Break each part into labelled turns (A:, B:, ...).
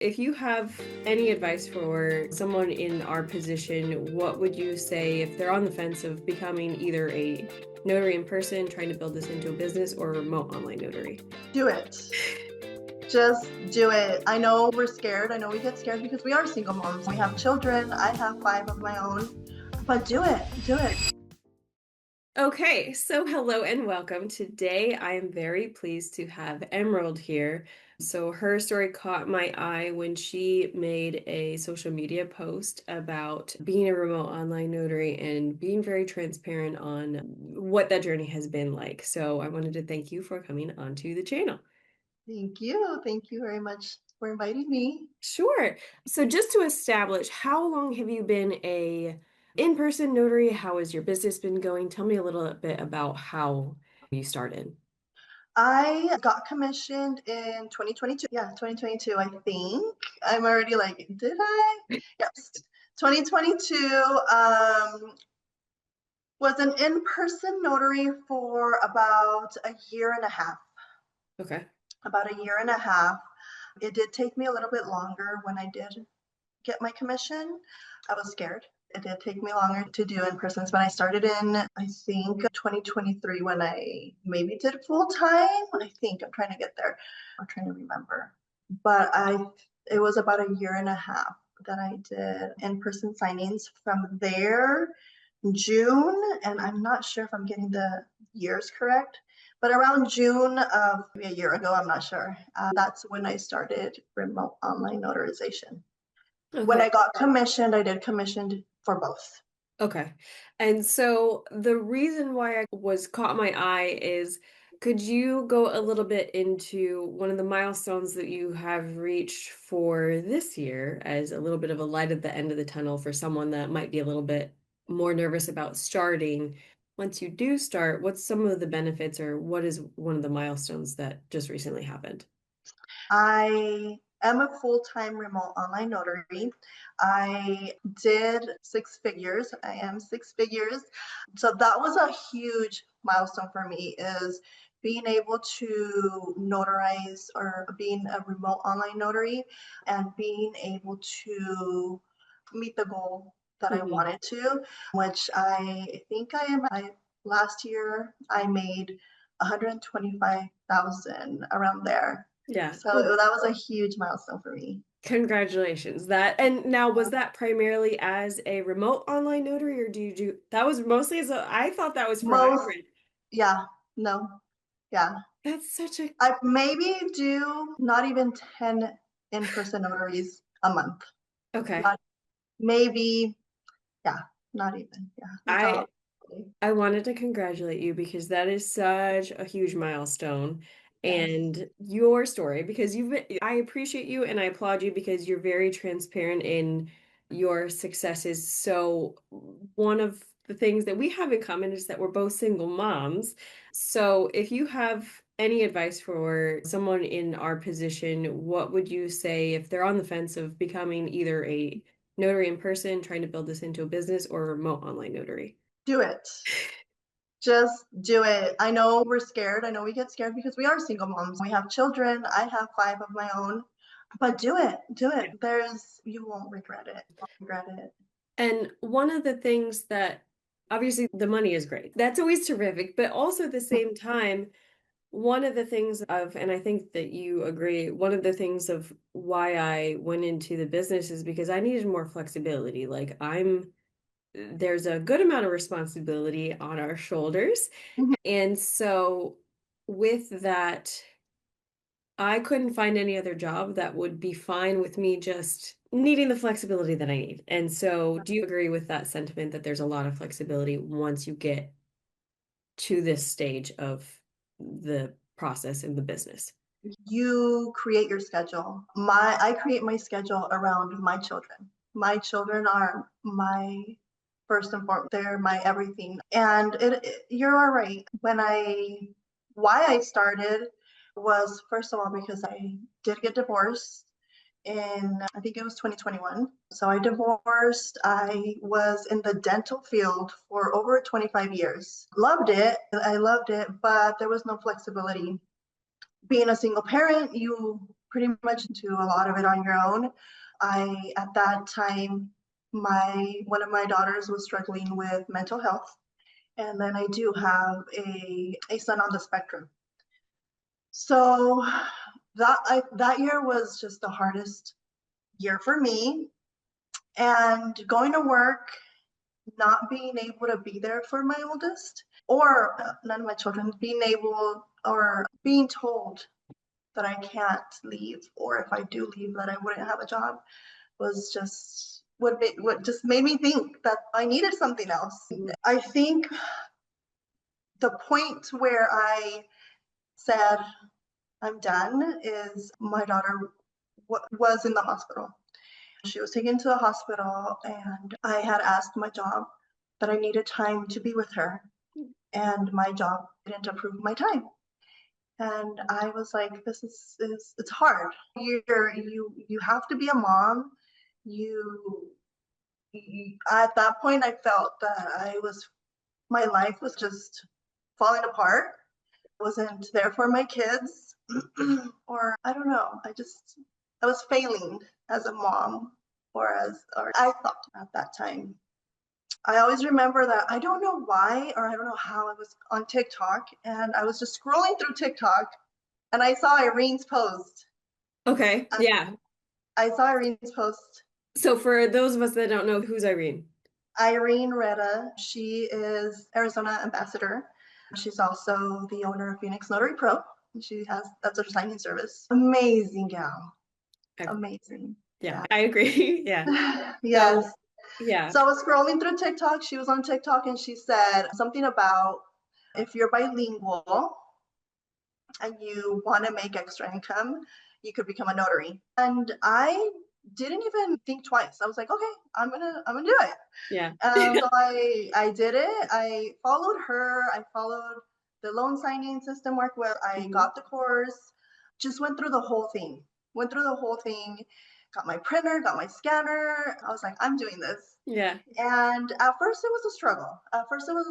A: If you have any advice for someone in our position, what would you say if they're on the fence of becoming either a notary in person, trying to build this into a business, or a remote online notary?
B: Do it. Just do it. I know we're scared. I know we get scared because we are single moms. We have children. I have 5 of my own. But do it. Do it.
A: Okay, so hello and welcome. Today I am very pleased to have Emerald here. So her story caught my eye when she made a social media post about being a remote online notary and being very transparent on what that journey has been like. So I wanted to thank you for coming onto the channel.
B: Thank you. Thank you very much for inviting me.
A: Sure. So just to establish, how long have you been a in-person notary? How has your business been going? Tell me a little bit about how you started.
B: I got commissioned in 2022. Yeah, 2022, I think. I'm already like, did I? Yes. 2022 was an in-person notary for about a year and a half.
A: Okay.
B: About a year and a half. It did take me a little bit longer when I did get my commission. I was scared. It did take me longer to do in person. When I started in, I think 2023 when I maybe did full time. I think I'm trying to get there. I'm trying to remember. But it was about a year and a half that I did in-person signings. From there, June, and I'm not sure if I'm getting the years correct, but around June of a year ago, I'm not sure. That's when I started remote online notarization. When
A: Okay.
B: I got commissioned, I did commissioned for both.
A: Okay. And so the reason why I was caught my eye is could you go a little bit into one of the milestones that you have reached for this year as a little bit of a light at the end of the tunnel for someone that might be a little bit more nervous about starting? Once you do start, what's some of the benefits or what is one of the milestones that just recently happened?
B: I am a full-time remote online notary. I did 6 figures. I am 6 figures. So that was a huge milestone for me is being able to notarize or being a remote online notary and being able to meet the goal that I
A: Mhm.
B: wanted to, which I think last year I made 125,000 around there.
A: Yeah.
B: So
A: Well,
B: that was a huge milestone for me.
A: congratulations. That and now was that primarily as a remote online notary or do you do that was mostly as a I thought that was for
B: Most,
A: hybrid.
B: yeah, no, yeah.
A: That's such a
B: I maybe do not even 10 in-person notaries a month.
A: okay.
B: Not maybe, yeah, not even. Yeah, that's
A: I
B: all.
A: I wanted to congratulate you because that is such a huge milestone
B: Yes.
A: and your story because I appreciate you and I applaud you because you're very transparent in your successes. So one of the things that we have in common is that we're both single moms. So if you have any advice for someone in our position, what would you say if they're on the fence of becoming either a notary in person, trying to build this into a business, or a remote online notary?
B: Do it. Just do it. I know we're scared. I know we get scared because we are single moms. We have children. I have 5 of my own. But do it. Do it. You won't regret it. You won't regret it.
A: And one of the things that obviously the money is great. That's always terrific, but also at the same time, one of the things of, and I think that you agree, one of the things of why I went into the business is because I needed more flexibility. There's a good amount of responsibility on our shoulders.
B: Mhm.
A: And so with that, I couldn't find any other job that would be fine with me just needing the flexibility that I need. And so, do you agree with that sentiment that there's a lot of flexibility once you get to this stage of the process in the business?
B: You create your schedule. I create my schedule around my children. My children are my first and foremost. They're my everything. And you're all right. Why I started was first of all because I did get divorced in I think it was 2021. So I divorced. I was in the dental field for over 25 years. Loved it. I loved it, but there was no flexibility. Being a single parent, you pretty much do a lot of it on your own. At that time, one of my daughters was struggling with mental health. And then I do have a son on the spectrum. So that year was just the hardest year for me. And going to work, not being able to be there for my oldest, or none of my children, being able or being told that I can't leave, or if I do leave, that I wouldn't have a job, was just what just made me think that I needed something else.
A: Mhm.
B: I think the point where I said I'm done is my daughter was in the hospital. She was taken to the hospital, and I had asked my job that I needed time to be with her, and my job didn't approve my time. And I was like, this is it's hard. You have to be a mom. You, at that point I felt that my life was just falling apart. I wasn't there for my kids, or I don't know. I was failing as a mom, or I thought at that time. I always remember that I don't know why, or I don't know how, I was on TikTok and I was just scrolling through TikTok and I saw Irene's post.
A: Okay. Yeah.
B: I saw Irene's post.
A: So for those of us that don't know, who's Irene?
B: Irene Retta, she is Arizona ambassador. She's also the owner of Phoenix Notary Pro. That's her signing service. Amazing gal. Amazing.
A: Yeah,
B: Yeah.
A: I agree. Yeah.
B: Yes.
A: So, yeah.
B: So I was scrolling through TikTok. She was on TikTok and she said something about if you're bilingual and you want to make extra income, you could become a notary. And I didn't even think twice. I was like, okay, I'm gonna do it.
A: Yeah.
B: So I did it. I followed her. I followed the loan signing system work where I
A: Mhm.
B: got the course, just went through the whole thing. Went through the whole thing, got my printer, got my scanner. I was like, I'm doing this.
A: Yeah.
B: And at first it was a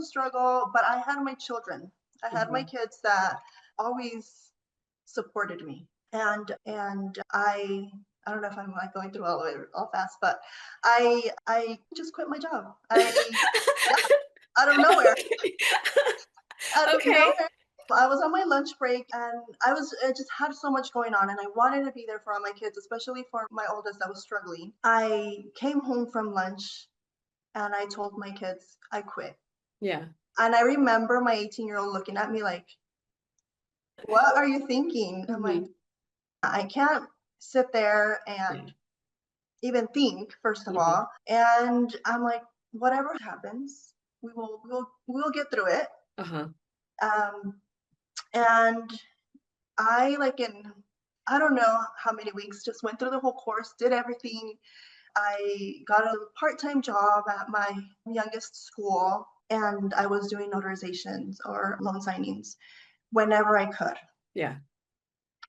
B: struggle. But I had my children. I had my
A: Mhm.
B: kids that always supported me. And I don't know if I'm like going through all of it all fast, but I just quit my job. Yeah, out of nowhere.
A: Okay.
B: Out of
A: Okay.
B: nowhere. I was on my lunch break and I just had so much going on and I wanted to be there for all my kids, especially for my oldest that was struggling. I came home from lunch and I told my kids I quit.
A: Yeah.
B: And I remember my 18-year-old looking at me like, what are you thinking? I'm like,
A: Mhm.
B: I can't sit there
A: Yeah.
B: and even think, first of
A: Mhm.
B: all. And I'm like, whatever happens, we'll get through it.
A: Uh-huh.
B: Um, and I like in I don't know how many weeks, just went through the whole course, did everything. I got a part-time job at my youngest school, and I was doing notarizations or loan signings whenever I could.
A: Yeah.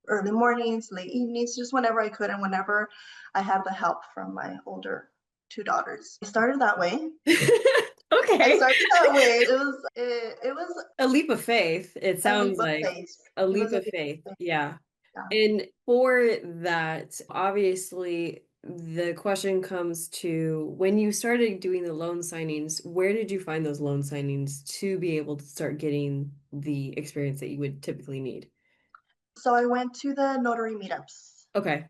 B: Early mornings, late evenings, just whenever I could, and whenever I had the help from my older two daughters. I started that way. I
A: Okay.
B: started that way. It was
A: A leap of faith, it
B: a leap
A: sounds
B: of
A: like.
B: faith.
A: A
B: It
A: leap
B: was a
A: of
B: leap
A: faith.
B: of faith.
A: Yeah.
B: Yeah.
A: And for that, obviously, the question comes to when you started doing the loan signings, where did you find those loan signings to be able to start getting the experience that you would typically need?
B: So I went to the notary meetups.
A: Okay.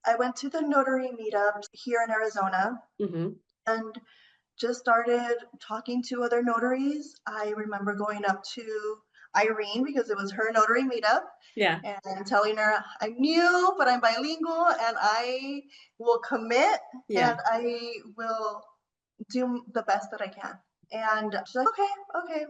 B: I went to the notary meetups here in Arizona
A: Hmm.
B: and just started talking to other notaries. I remember going up to Irene because it was her notary meetup
A: Yeah.
B: and telling her I'm new, but I'm bilingual and I will commit
A: Yeah.
B: and I will do the best that I can. And she's like, okay, okay.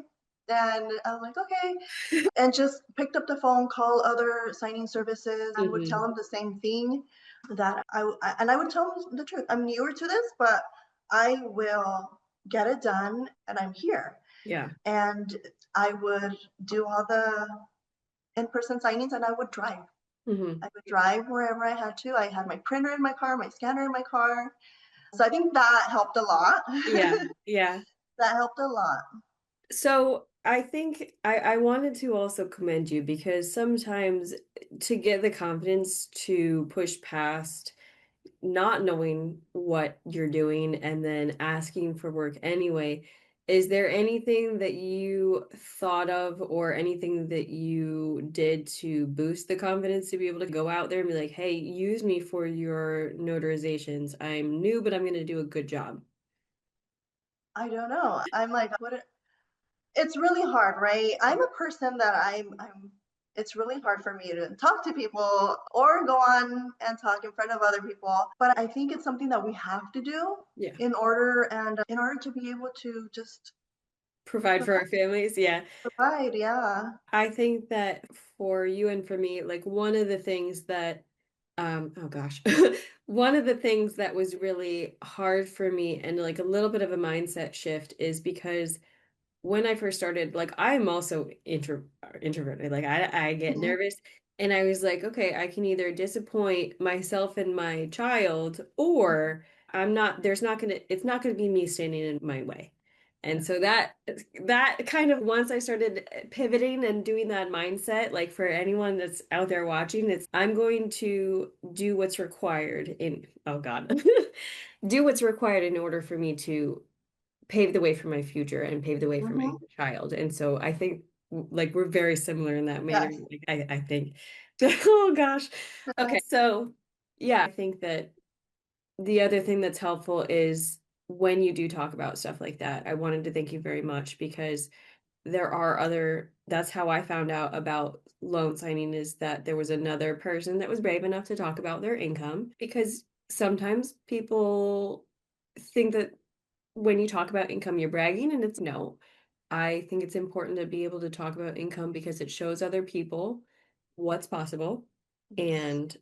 B: And I'm like, okay. And just picked up the phone, call other signing services, and would tell
A: Hmm.
B: them the same thing that and I would tell them the truth. I'm newer to this, but I will get it done, and I'm here.
A: Yeah.
B: And I would do all the in-person signings, and I would drive.
A: Hmm.
B: I would drive wherever I had to. I had my printer in my car, my scanner in my car. So I think that helped a lot.
A: Yeah. Yeah.
B: That helped a lot.
A: So I think I wanted to also commend you because sometimes to get the confidence to push past not knowing what you're doing and then asking for work anyway, is there anything that you thought of or anything that you did to boost the confidence to be able to go out there and be like, hey, use me for your notarizations. I'm new, but I'm going to do a good job.
B: I don't know. I'm like, it's really hard, right? I'm a person that it's really hard for me to talk to people or go on and talk in front of other people. But I think it's something that we have to do
A: Yeah.
B: in order to be able to just
A: Provide for our
B: provide,
A: families. Yeah.
B: provide. Yeah.
A: I think that for you and for me, like one of the things that, oh gosh, one of the things that was really hard for me and like a little bit of a mindset shift is because when I first started, like I'm also introverted. Like I get
B: Mhm.
A: nervous and I was like, okay, I can either disappoint myself and my child or I'm not there's not gonna it's not gonna be me standing in my way. And so that kind of once I started pivoting and doing that mindset, like for anyone that's out there watching, it's I'm going to do what's required in oh God. Do what's required in order for me to pave the way for my future and pave the way for my
B: Mhm.
A: child. And so I think like we're very similar in that manner.
B: Yes.
A: Like I think. Oh gosh. Okay, so yeah, I think that the other thing that's helpful is when you do talk about stuff like that. I wanted to thank you very much because there are other that's how I found out about loan signing is that there was another person that was brave enough to talk about their income because sometimes people think that when you talk about income, you're bragging, and it's no. I think it's important to be able to talk about income because it shows other people what's possible
B: Yes.
A: and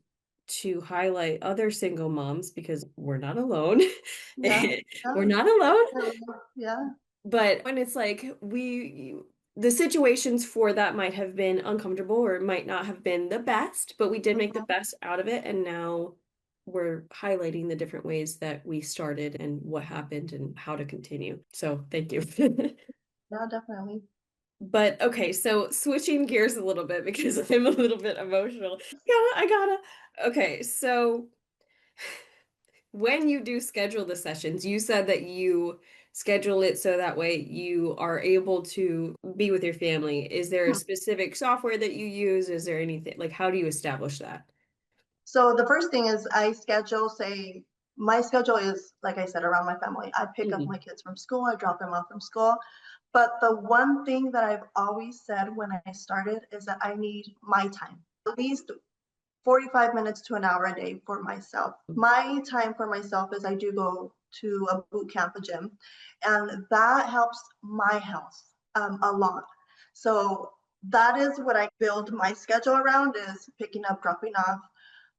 A: to highlight other single moms because we're not alone.
B: Yeah. Yeah.
A: We're not alone.
B: Yeah.
A: But when it's like the situations for that might have been uncomfortable or might not have been the best, but we did make the
B: Mhm.
A: best out of it. And now we're highlighting the different ways that we started and what happened and how to continue. So thank you.
B: Yeah, definitely.
A: But okay, so switching gears a little bit because I'm a little bit emotional. Yeah, I gotta. Okay, so when you do schedule the sessions, you said that you schedule it so that way you are able to be with your family. Is there a specific software that you use? Is there anything like how do you establish that?
B: So the first thing is I schedule, say, my schedule is, like I said, around my family. I pick up my
A: Mhm.
B: kids from school, I drop them off from school. But the one thing that I've always said when I started is that I need my time, at least 45 minutes to an hour a day for myself. My time for myself is I do go to a boot camp, a gym, and that helps my health a lot. So that is what I build my schedule around is picking up, dropping off,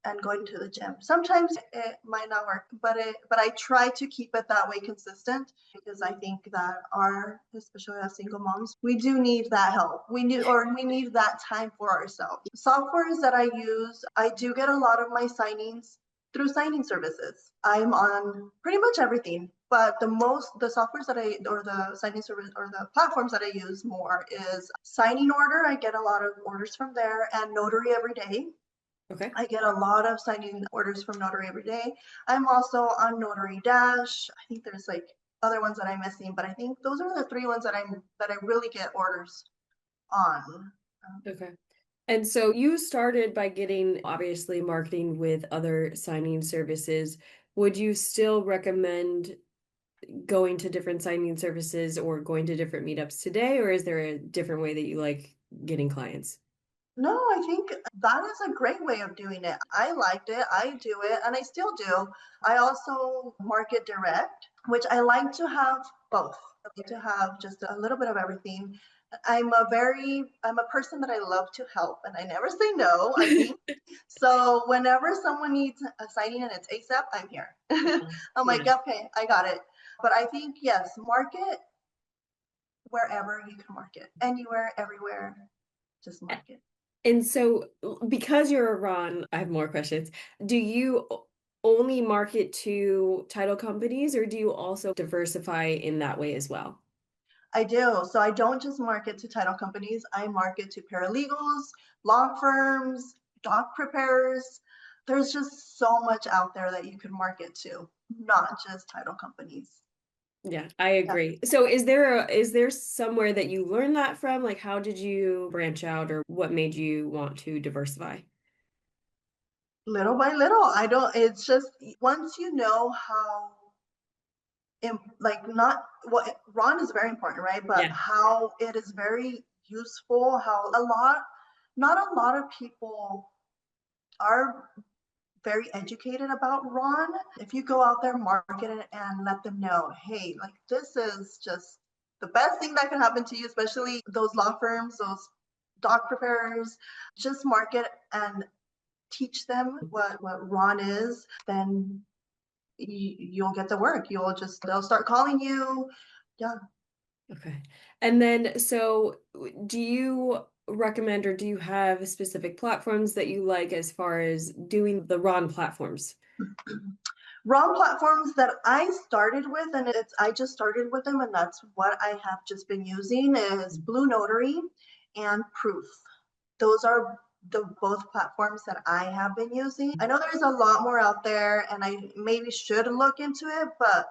B: and going to the gym. Sometimes it might not work, but I try to keep it that way consistent because I think that our especially as single moms, we do need that help. We need that time for ourselves. Softwares that I use, I do get a lot of my signings through signing services. I'm on pretty much everything. But the softwares that I, or the signing service, or the platforms that I use more is Signing Order. I get a lot of orders from there, and Notary every day.
A: Okay.
B: I get a lot of signing orders from Notary every day. I'm also on Notary Dash. I think there's like other ones that I'm missing, but I think those are the three ones that I really get orders on.
A: Okay. And so you started by getting obviously marketing with other signing services. Would you still recommend going to different signing services or going to different meetups today, or is there a different way that you like getting clients?
B: No, I think that is a great way of doing it. I liked it. I do it and I still do. I also market direct, which I like to have both. I like to have just a little bit of everything. I'm a person that I love to help and I never say no, I think. So whenever someone needs a signing and it's ASAP, I'm here. I'm like,
A: Yeah.
B: okay, I got it. But I think, yes, market wherever you can market, anywhere, everywhere, just market.
A: And so, because you're Iran, I have more questions. Do you only market to title companies, or do you also diversify in that way as well?
B: I do. So I don't just market to title companies, I market to paralegals, law firms, doc preparers. There's just so much out there that you can market to, not just title companies.
A: Yeah, I
B: Yeah.
A: agree. So is there somewhere that you learned that from? Like how did you branch out or what made you want to diversify?
B: Little by little, I don't, it's just once you know how, like, not what Ron is very important, right? But
A: Yeah.
B: how it is very useful, how not a lot of people are very educated about Ron. If you go out there, market it, and let them know, hey, like this is just the best thing that can happen to you, especially those law firms, those doc preparers, just market and teach them what Ron is, then you'll get the work. They'll start calling you. Yeah.
A: Okay. And then, so do you recommend or do you have specific platforms that you like as far as doing the Ron platforms?
B: Ron platforms that I started with, and I just started with them, and that's what I have just been using is Blue Notary and Proof. Those are the both platforms that I have been using. I know there's a lot more out there, and I maybe should look into it, but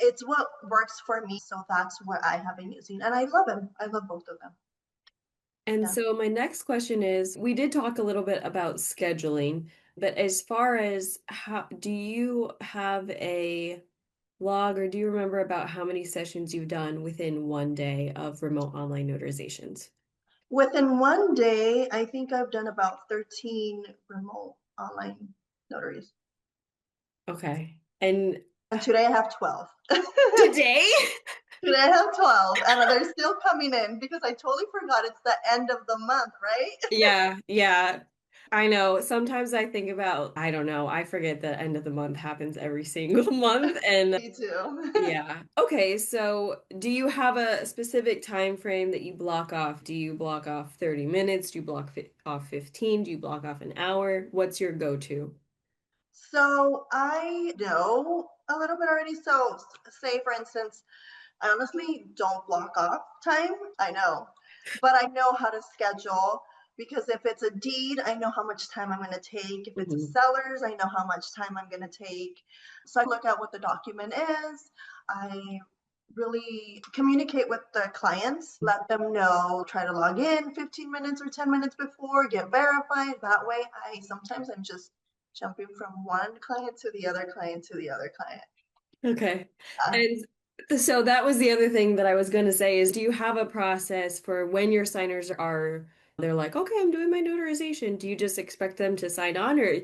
B: it's what works for me. So that's what I have been using, and I love them. I love both of them.
A: And
B: Yeah.
A: so my next question is, we did talk a little bit about scheduling, but as far as how do you have a log or do you remember about how many sessions you've done within one day of remote online notarizations?
B: Within one day, I think I've done about 13 remote online notaries.
A: Okay. And
B: And today I have 12.
A: today?
B: Today I have 12, and they're still coming in because I totally forgot it's the end of the month, right?
A: Yeah, yeah. I know. Sometimes I think about, I don't know, I forget the end of the month happens every single month. And
B: Me too.
A: yeah. Okay, so do you have a specific time frame that you block off? Do you block off 30 minutes? Do you block fi off 15? Do you block off an hour? What's your go-to?
B: So I know a little bit already. So say for instance, I honestly don't block off time. I know, but I know how to schedule because if it's a deed, I know how much time I'm going to take. If it's a
A: Mhm.
B: seller's, I know how much time I'm going to take. So I look at what the document is. I really communicate with the clients, let them know, try to log in 15 minutes or 10 minutes before, get verified. That way, I'm just jumping from one client to the other client to the other client.
A: Okay.
B: Uh,
A: And so that was the other thing that I was going to say is do you have a process for when your signers are they're like, "Okay, I'm doing my notarization." Do you just expect them to sign on or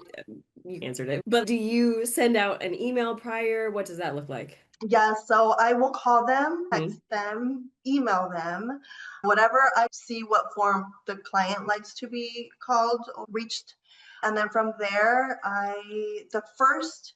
A: you answered it. But do you send out an email prior? What does that look like?
B: Yeah, so I will call them, text
A: Mhm.
B: them, email them, whatever I see what form the client likes to be called or reached. And then from there, the first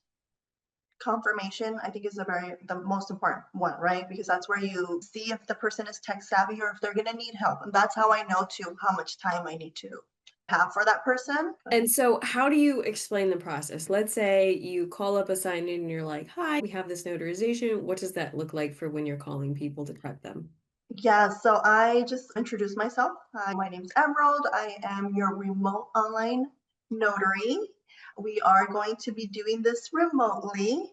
B: confirmation I think is the most important one, right? Because that's where you see if the person is tech savvy or if they're going to need help. And that's how I know too how much time I need to have for that person.
A: And so, how do you explain the process? Let's say you call up a sign in and you're like, "Hi, we have this notarization." What does that look like for when you're calling people to prep them?
B: Yeah, so I just introduce myself. My name's Emerald. I am your remote online notary. We are going to be doing this remotely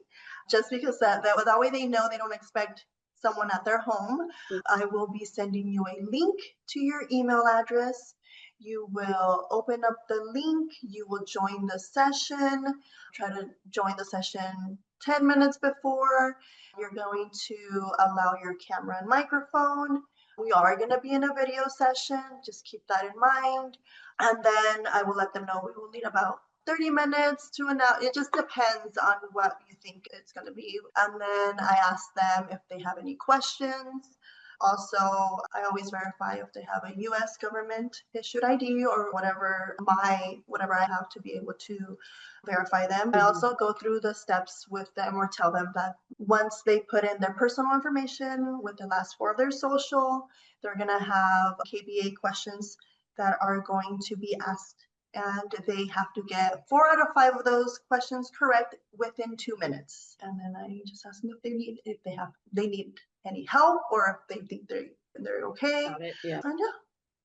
B: just because that way they know they don't expect someone at their home. I will be sending you a link to your email address. You will open up the link, you will join the session, try to join the session 10 minutes before. You're going to allow your camera and microphone. We are going to be in a video session. Just keep that in mind. And then I will let them know we will need about 30 minutes to an hour. It just depends on what you think it's going to be. And then I ask them if they have any questions. Also, I always verify if they have a US government issued ID or whatever I have to be able to verify them. I
A: Mhm.
B: also go through the steps with them or tell them that once they put in their personal information with the last four of their social, they're going to have KBA questions that are going to be asked and they have to get 4 out of 5 of those questions correct within 2 minutes. And then I just ask them if they need any help or if they think they're okay.
A: Got it. Yeah.
B: And yeah,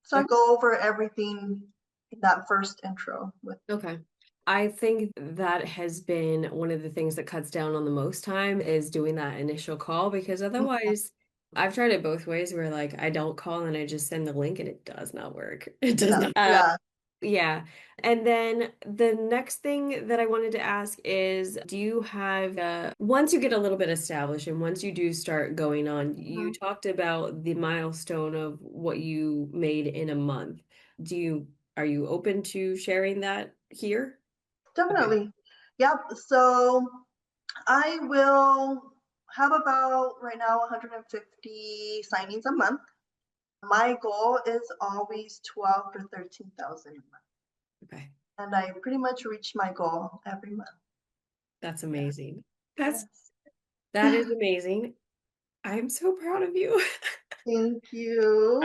B: so I go over everything in that first intro with.
A: Okay. I think that has been one of the things that cuts down on the most time is doing that initial call because otherwise I've tried it both ways where like I don't call and I just send the link and it does not work. It does
B: Yeah,
A: not.
B: yeah.
A: Yeah. And then the next thing that I wanted to ask is, do you have, once you get a little bit established and once you do start going on, you
B: Mhm.
A: talked about the milestone of what you made in a month. Are you open to sharing that here? Okay.
B: Definitely. Yep. So I will have about right now 150 signings a month. My goal is always 12 to 13,000 a month.
A: Okay.
B: And I pretty much reach my goal every month.
A: That's
B: Yeah.
A: amazing.
B: Yes.
A: That is amazing. I'm so proud of you.
B: Thank you.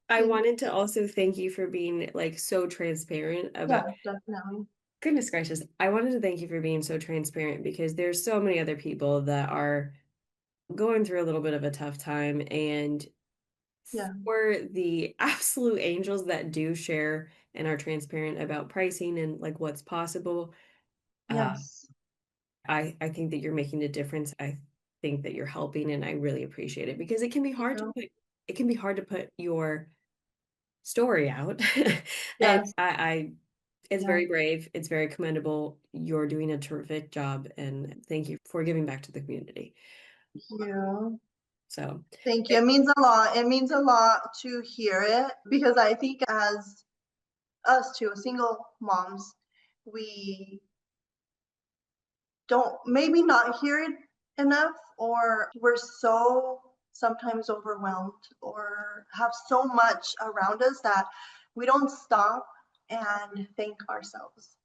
A: I
B: Thank
A: wanted to
B: you.
A: also thank you for being like so transparent about.
B: Yeah, definitely.
A: Goodness gracious. I wanted to thank you for being so transparent because there's so many other people that are going through a little bit of a tough time. And
B: Yeah.
A: for the absolute angels that do share and are transparent about pricing and like what's possible, uh,
B: Yes.
A: I think that you're making a difference. I think that you're helping and I really appreciate it because
B: Thank you.
A: it can be hard to put your story out. And
B: Yes.
A: it's
B: Yeah.
A: very brave. It's very commendable. You're doing a terrific job, and thank you for giving back to the community.
B: Thank you.
A: So,
B: Thank you.
A: it,
B: It means a lot. It means a lot to hear it because I think as us too, single moms, we don't maybe not hear it enough, or we're so sometimes overwhelmed or have so much around us that we don't stop and thank ourselves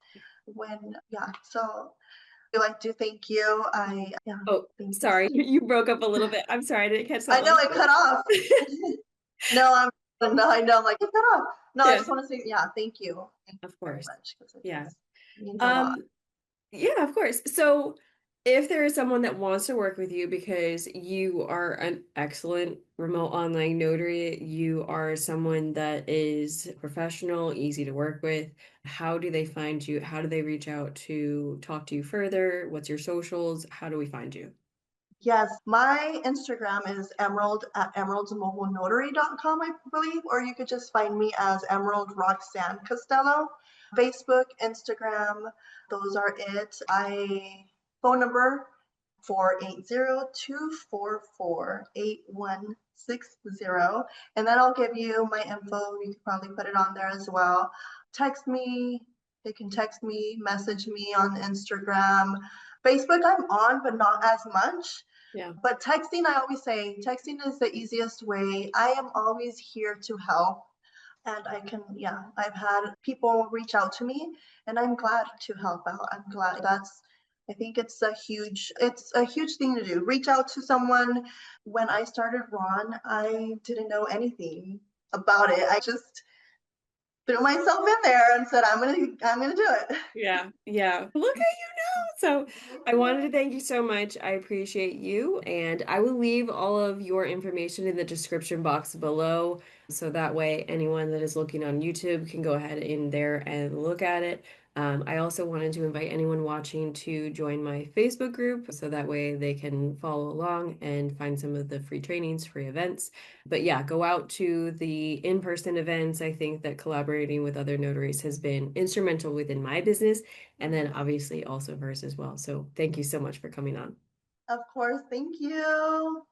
B: when, yeah. So I like to thank you. Yeah,
A: oh,
B: thank you
A: sorry,
B: so
A: you broke up a little bit. I'm sorry, I didn't catch
B: I
A: that
B: know
A: last
B: it cut off.
A: bit.
B: No, no, I know, like it cut off. No, I
A: Yeah,
B: just want to say, yeah, thank you. Thank you
A: of
B: very
A: course.
B: much because
A: Yeah.
B: it means a lot.
A: Um, Yeah, of course. So, if there is someone that wants to work with you because you are an excellent remote online notary, you are someone that is professional, easy to work with, how do they find you? How do they reach out to talk to you further? What's your socials? How do we find you?
B: Yes, my Instagram is emerald at emeraldsmobilenotary.com, I believe, or you could just find me as Emerald Roxanne Costello. Facebook, Instagram, those are it. I phone number 480-244-8160. And then I'll give you my info. You can probably put it on there as well. Text me. They can text me, message me on Instagram. Facebook, I'm on, but not as much.
A: Yeah.
B: But texting, I always say, texting is the easiest way. I am always here to help. And I can, yeah, I've had people reach out to me and I'm glad to help out. I'm glad I think it's a huge thing to do. Reach out to someone. When I started Ron, I didn't know anything about it. I just threw myself in there and said, I'm gonna do it.
A: Yeah, yeah. Look at you now. So I wanted to thank you so much. I appreciate you. And I will leave all of your information in the description box below. So that way, anyone that is looking on YouTube can go ahead in there and look at it. I also wanted to invite anyone watching to join my Facebook group so that way they can follow along and find some of the free trainings, free events. But yeah, go out to the in-person events. I think that collaborating with other notaries has been instrumental within my business and then obviously also hers as well. So thank you so much for coming on.
B: Of course, thank you.